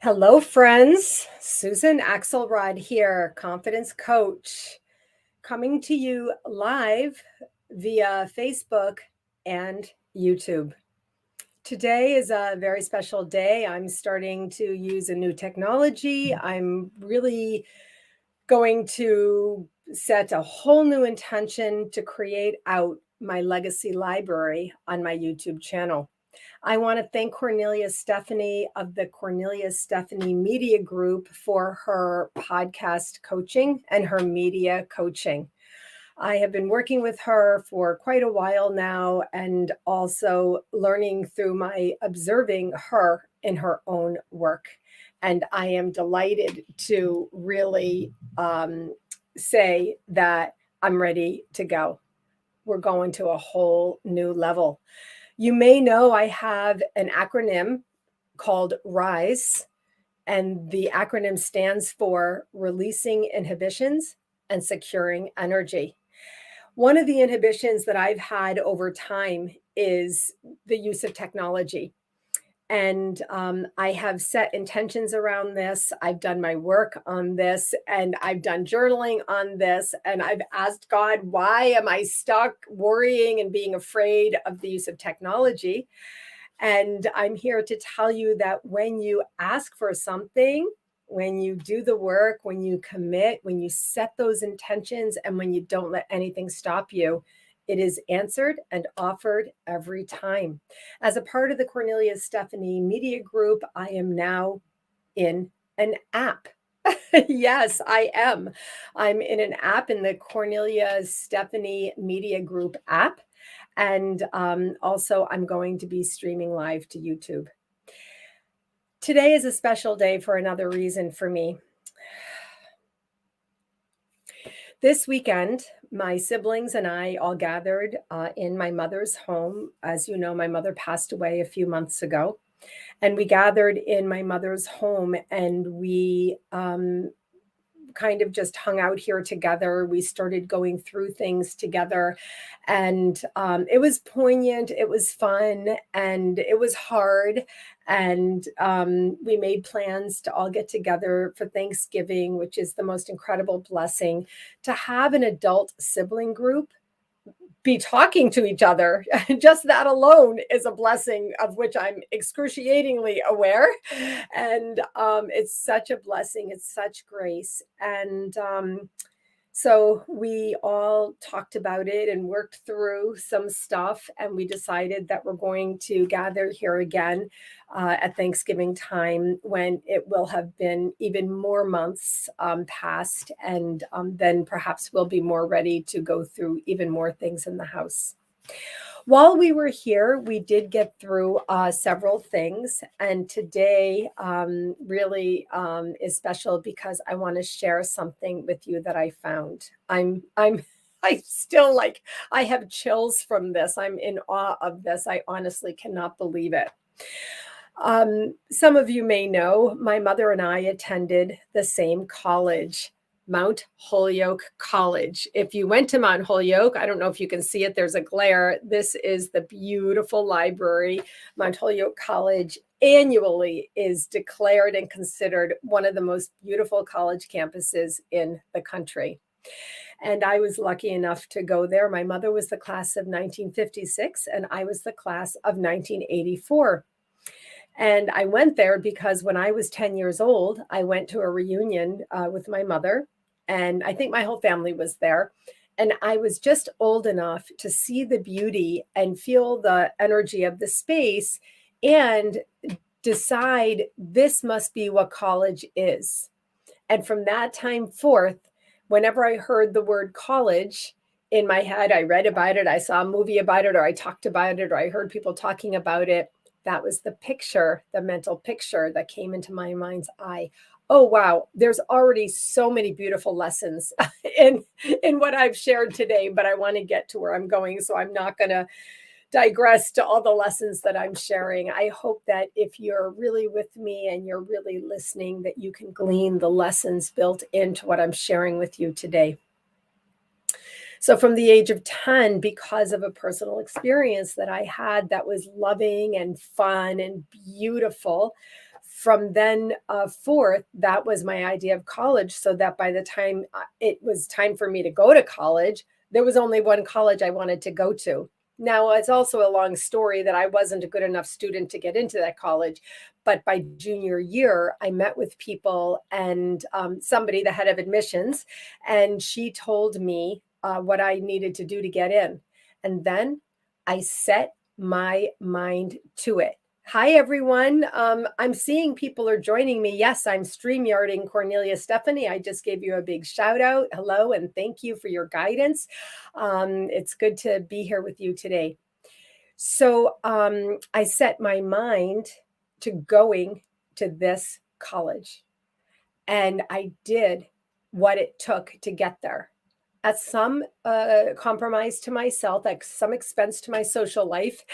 Hello, friends. Susan Axelrod here, confidence coach, coming to you live via Facebook and YouTube. Today is a very special day. I'm starting to use a new technology. I'm really going to set a whole new intention to create out my legacy library on my YouTube channel. I want to thank Cornelia Stephanie of the Cornelia Stephanie Media Group for her podcast coaching and her media coaching. I have been working with her for quite a while now and also learning through my observing her in her own work. And I am delighted to really say that I'm ready to go. We're going to a whole new level. You may know I have an acronym called RISE, and the acronym stands for Releasing Inhibitions and Securing Energy. One of the inhibitions that I've had over time is the use of technology. And I have set intentions around this. I've done my work on this, and I've done journaling on this. And I've asked God, why am I stuck worrying and being afraid of the use of technology? And I'm here to tell you that when you ask for something, when you do the work, when you commit, when you set those intentions, and when you don't let anything stop you, it is answered and offered every time. As a part of the Cornelia Stephanie Media Group, I am now in an app. Yes, I am. I'm in an app in the Cornelia Stephanie Media Group app. And also, I'm going to be streaming live to YouTube. Today is a special day for another reason for me. This weekend, my siblings and I all gathered in my mother's home. As you know, my mother passed away a few months ago. And we gathered in my mother's home and we kind of just hung out here together. We started going through things together. And it was poignant, it was fun, and it was hard. And we made plans to all get together for Thanksgiving, which is the most incredible blessing to have an adult sibling group be talking to each other. Just that alone is a blessing of which I'm excruciatingly aware. And it's such a blessing. It's such grace. And so we all talked about it and worked through some stuff. And we decided that we're going to gather here again at Thanksgiving time, when it will have been even more months past. And then perhaps we'll be more ready to go through even more things in the house. While we were here, we did get through several things, and today really is special because I want to share something with you that I found. I still I have chills from this. I'm in awe of this. I honestly cannot believe it. Some of you may know my mother and I attended the same college, MountHolyokeCollege. If you went to Mount Holyoke, I don't know if you can see it, there's a glare. This is the beautiful library. MountHolyokeCollege annually is declared and considered one of the most beautiful college campuses in the country. And I was lucky enough to go there. My mother was the class of 1956, and I was the class of 1984. And I went there because when I was 10 years old, I went to a reunion with my mother. And I think my whole family was there. And I was just old enough to see the beauty and feel the energy of the space and decide this must be what college is. And from that time forth, whenever I heard the word college in my head, I read about it, I saw a movie about it, or I talked about it, or I heard people talking about it. That was the picture, the mental picture that came into my mind's eye. Oh, wow, there's already so many beautiful lessons in what I've shared today, but I want to get to where I'm going. So I'm not going to digress to all the lessons that I'm sharing. I hope that if you're really with me and you're really listening, that you can glean the lessons built into what I'm sharing with you today. So from the age of 10, because of a personal experience that I had that was loving and fun and beautiful, From then forth, that was my idea of college, so that by the time it was time for me to go to college, there was only one college I wanted to go to. Now, it's also a long story that I wasn't a good enough student to get into that college. But by junior year, I met with people and somebody, the head of admissions, and she told me what I needed to do to get in. And then I set my mind to it. Hi, everyone. I'm seeing people are joining me. Yes, I'm StreamYarding Cornelia Stephanie. I just gave you a big shout out. Hello, and thank you for your guidance. It's good to be here with you today. So I set my mind to going to this college, and I did what it took to get there. At some compromise to myself, at some expense to my social life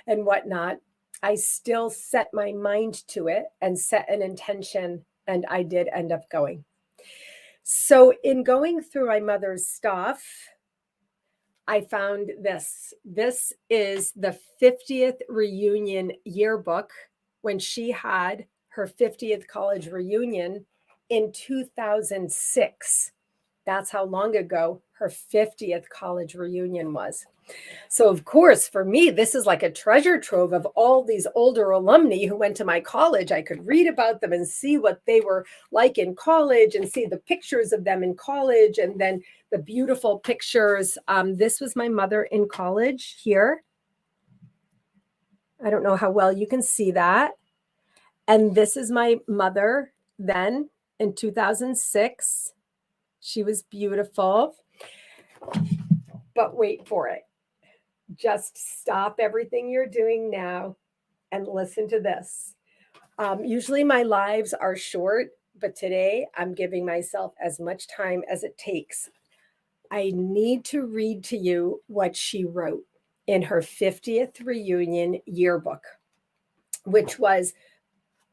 and whatnot, I still set my mind to it and set an intention, and I did end up going. So in going through my mother's stuff, I found this. This is the 50th reunion yearbook when she had her 50th college reunion in 2006. That's how long ago her 50th college reunion was. So, of course, for me, this is like a treasure trove of all these older alumni who went to my college. I could read about them and see what they were like in college and see the pictures of them in college and then the beautiful pictures. This was my mother in college here. I don't know how well you can see that. And this is my mother then in 2006. She was beautiful. But wait for it. Just stop everything you're doing now and listen to this. Usually my lives are short, but today I'm giving myself as much time as it takes. I need to read to you what she wrote in her 50th reunion yearbook, which was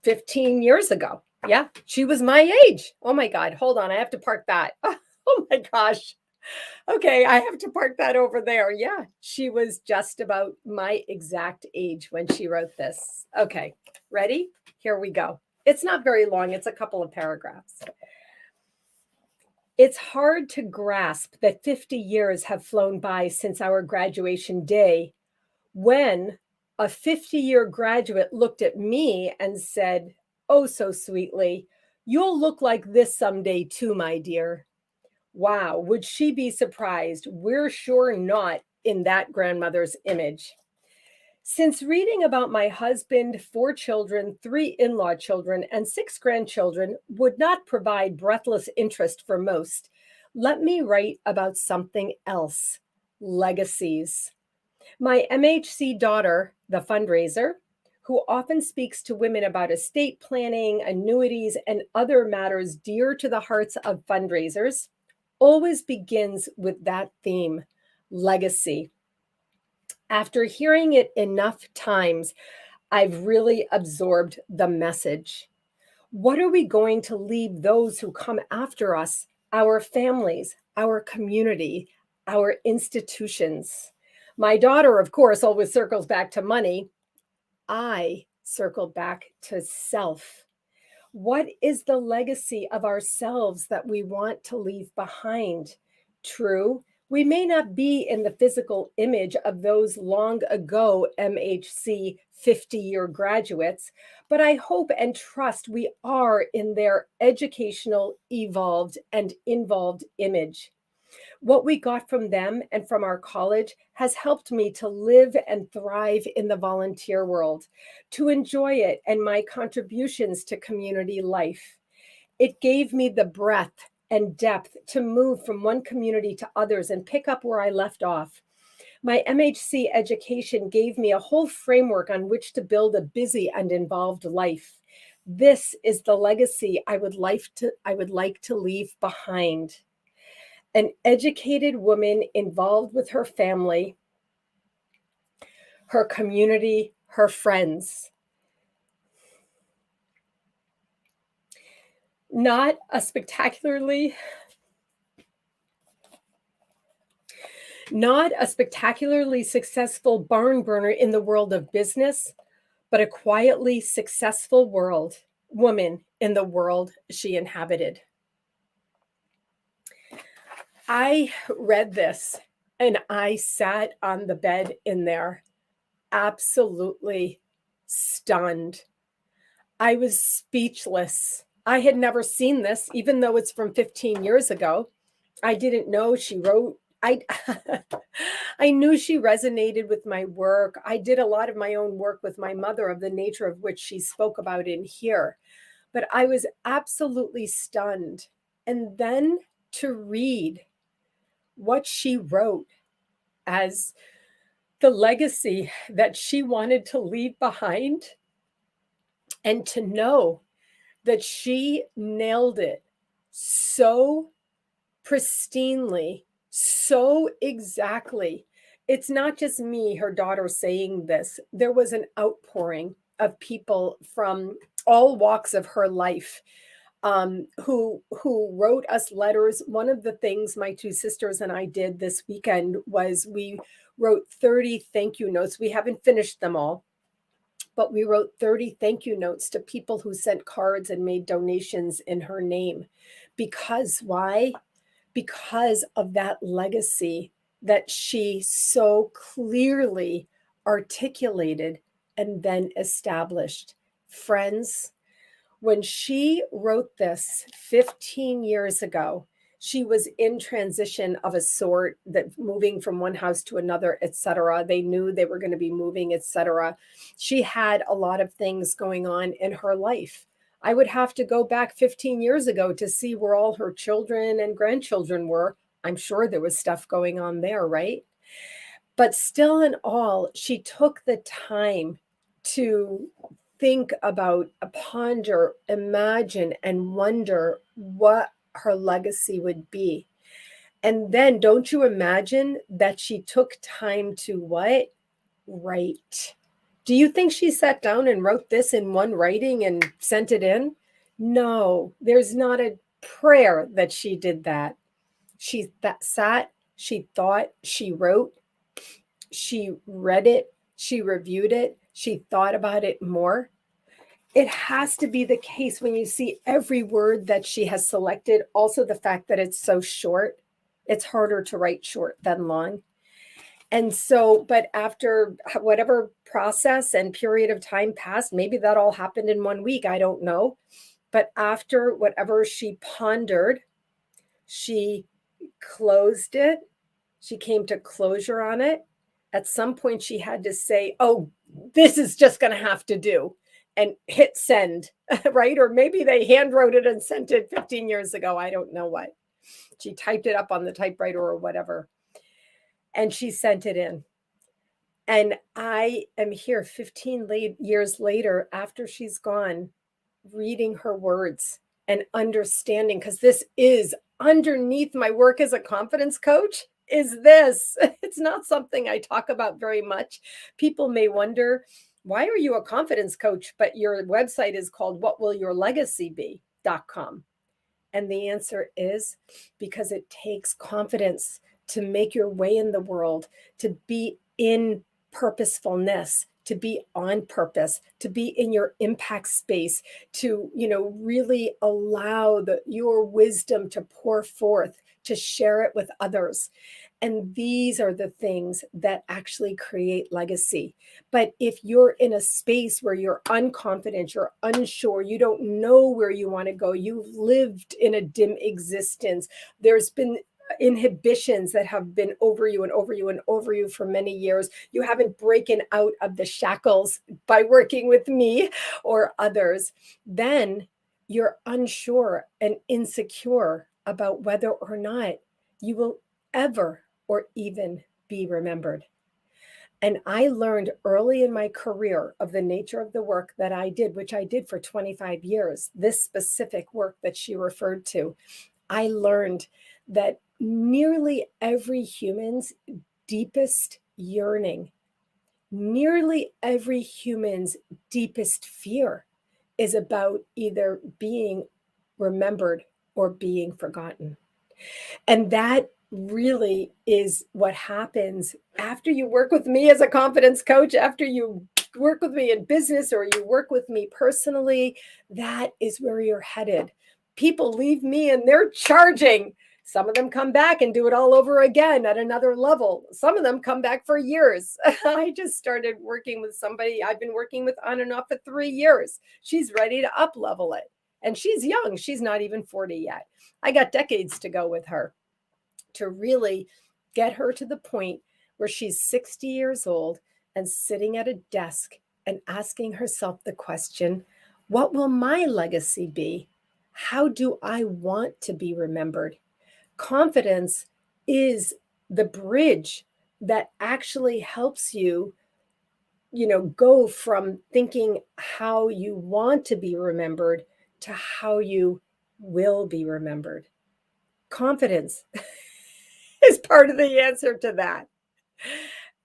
15 years ago. Yeah, she was my age. Oh my God, hold on, I have to park that. Oh my gosh. Okay, I have to park that over there. Yeah, she was just about my exact age when she wrote this. Okay, ready? Here we go. It's not very long, it's a couple of paragraphs. It's hard to grasp that 50 years have flown by since our graduation day when a 50-year graduate looked at me and said, oh, so sweetly, "You'll look like this someday too, my dear." Wow, would she be surprised? We're sure not in that grandmother's image. Since reading about my husband, 4 children, 3 in-law children, and 6 grandchildren would not provide breathless interest for most, let me write about something else: legacies. My MHC daughter, the fundraiser, who often speaks to women about estate planning, annuities, and other matters dear to the hearts of fundraisers, always begins with that theme: legacy. After hearing it enough times, I've really absorbed the message. What are we going to leave those who come after us, our families, our community, our institutions? My daughter, of course, always circles back to money. I circle back to self. What is the legacy of ourselves that we want to leave behind? True, we may not be in the physical image of those long ago MHC 50-year graduates, but I hope and trust we are in their educational, evolved, and involved image. What we got from them and from our college has helped me to live and thrive in the volunteer world, to enjoy it and my contributions to community life. It gave me the breadth and depth to move from one community to others and pick up where I left off. My MHC education gave me a whole framework on which to build a busy and involved life. This is the legacy I would like to leave behind. An educated woman involved with her family, her community, her friends. Not a spectacularly successful barn burner in the world of business, but a quietly successful world woman in the world she inhabited. I read this and I sat on the bed in there, absolutely stunned. I was speechless. I had never seen this, even though it's from 15 years ago. I didn't know she wrote. I I knew she resonated with my work. I did a lot of my own work with my mother of the nature of which she spoke about in here. But I was absolutely stunned. And then to read what she wrote as the legacy that she wanted to leave behind, and to know that she nailed it so pristinely, so exactly. It's not just me, her daughter, saying this. There was an outpouring of people from all walks of her life, who wrote us letters. One of the things my two sisters and I did this weekend was we wrote 30 thank you notes. We haven't finished them all, but we wrote 30 thank you notes to people who sent cards and made donations in her name. Because why? Because of that legacy that she so clearly articulated and then established. Friends, when she wrote this 15 years ago, she was in transition of a sort, that moving from one house to another, etc. They knew they were going to be moving, etc. She had a lot of things going on in her life. I would have to go back 15 years ago to see where all her children and grandchildren were. I'm sure there was stuff going on there, right? But still, in all, she took the time to think about, ponder, imagine, and wonder what her legacy would be. And then don't you imagine that she took time to what? Write. Do you think she sat down and wrote this in one writing and sent it in? No, there's not a prayer that she did that. She sat, she thought, she wrote, she read it, she reviewed it, she thought about it more. It has to be the case when you see every word that she has selected. Also, the fact that it's so short, it's harder to write short than long. And so, but after whatever process and period of time passed, maybe that all happened in 1 week, I don't know. But after whatever she pondered, she closed it. She came to closure on it. At some point, she had to say, oh, this is just going to have to do, and hit send, right? Or maybe they hand wrote it and sent it 15 years ago. I don't know what. She typed it up on the typewriter or whatever. And she sent it in. And I am here 15 years later, after she's gone, reading her words and understanding, because this is underneath my work as a confidence coach, is this. It's not something I talk about very much. People may wonder, why are you a confidence coach, but your website is called whatwillyourlegacybe.com? And the answer is because it takes confidence to make your way in the world, to be in purposefulness, to be on purpose, to be in your impact space, to, really allow your wisdom to pour forth, to share it with others. And these are the things that actually create legacy. But if you're in a space where you're unconfident, you're unsure, you don't know where you want to go, you've lived in a dim existence, there's been inhibitions that have been over you and over you and over you for many years, you haven't broken out of the shackles by working with me or others, then you're unsure and insecure about whether or not you will ever or even be remembered. And I learned early in my career of the nature of the work that I did, which I did for 25 years, this specific work that she referred to. I learned that nearly every human's deepest yearning, nearly every human's deepest fear is about either being remembered or being forgotten. And that really is what happens after you work with me as a confidence coach, after you work with me in business or you work with me personally, that is where you're headed. People leave me and they're charging. Some of them come back and do it all over again at another level. Some of them come back for years. I just started working with somebody I've been working with on and off for 3 years. She's ready to up level it. And she's young. She's not even 40 yet. I got decades to go with her to really get her to the point where she's 60 years old and sitting at a desk and asking herself the question, what will my legacy be? How do I want to be remembered? Confidence is the bridge that actually helps you, go from thinking how you want to be remembered to how you will be remembered. Confidence is part of the answer to that.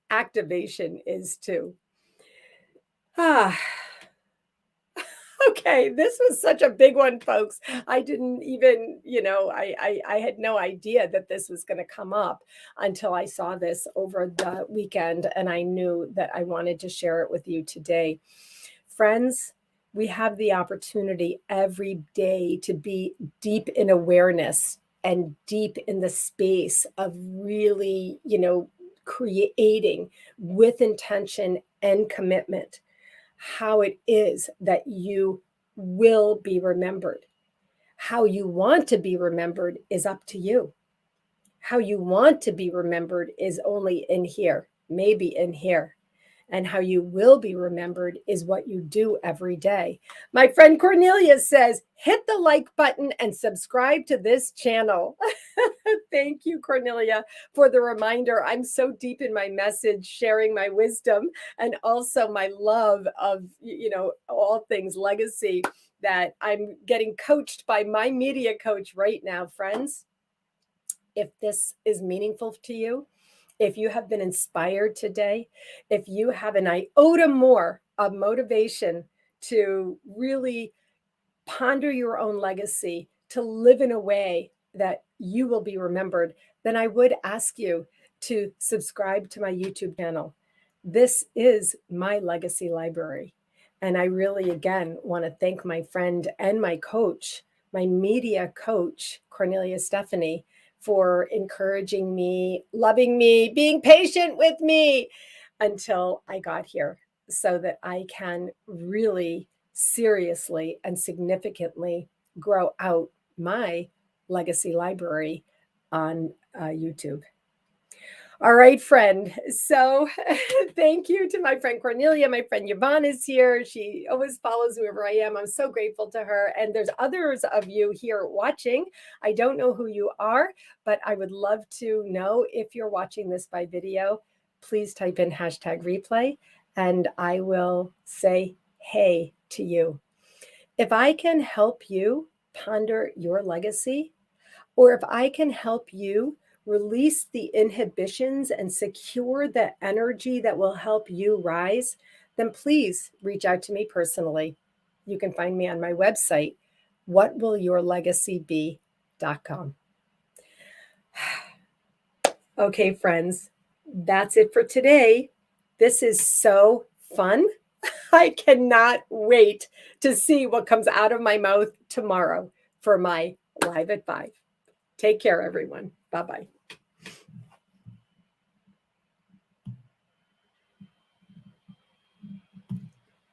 Activation is too. Okay, this was such a big one, folks. I didn't even, I had no idea that this was going to come up until I saw this over the weekend, and I knew that I wanted to share it with you today. Friends, we have the opportunity every day to be deep in awareness and deep in the space of really, creating with intention and commitment how it is that you will be remembered. How you want to be remembered is up to you. How you want to be remembered is only in here, maybe in here. And how you will be remembered is what you do every day. My friend Cornelia says, hit the like button and subscribe to this channel. Thank you, Cornelia, for the reminder. I'm so deep in my message, sharing my wisdom and also my love of, all things legacy, that I'm getting coached by my media coach right now, friends. If this is meaningful to you, if you have been inspired today, if you have an iota more of motivation to really ponder your own legacy, to live in a way that you will be remembered, then I would ask you to subscribe to my YouTube channel. This is my legacy library. And I really, again, want to thank my friend and my coach, my media coach, Cornelia Stephanie, for encouraging me, loving me, being patient with me until I got here so that I can really seriously and significantly grow out my legacy library on YouTube. All right, friend. So thank you to my friend Cornelia. My friend Yvonne is here. She always follows wherever I am. I'm so grateful to her. And there's others of you here watching. I don't know who you are, but I would love to know if you're watching this by video. Please type in #replay and I will say hey to you. If I can help you ponder your legacy, or if I can help you release the inhibitions and secure the energy that will help you rise, then please reach out to me personally. You can find me on my website, whatwillyourlegacybe.com. Okay, friends, that's it for today. This is so fun. I cannot wait to see what comes out of my mouth tomorrow for my Live at 5. Take care, everyone. Bye-bye.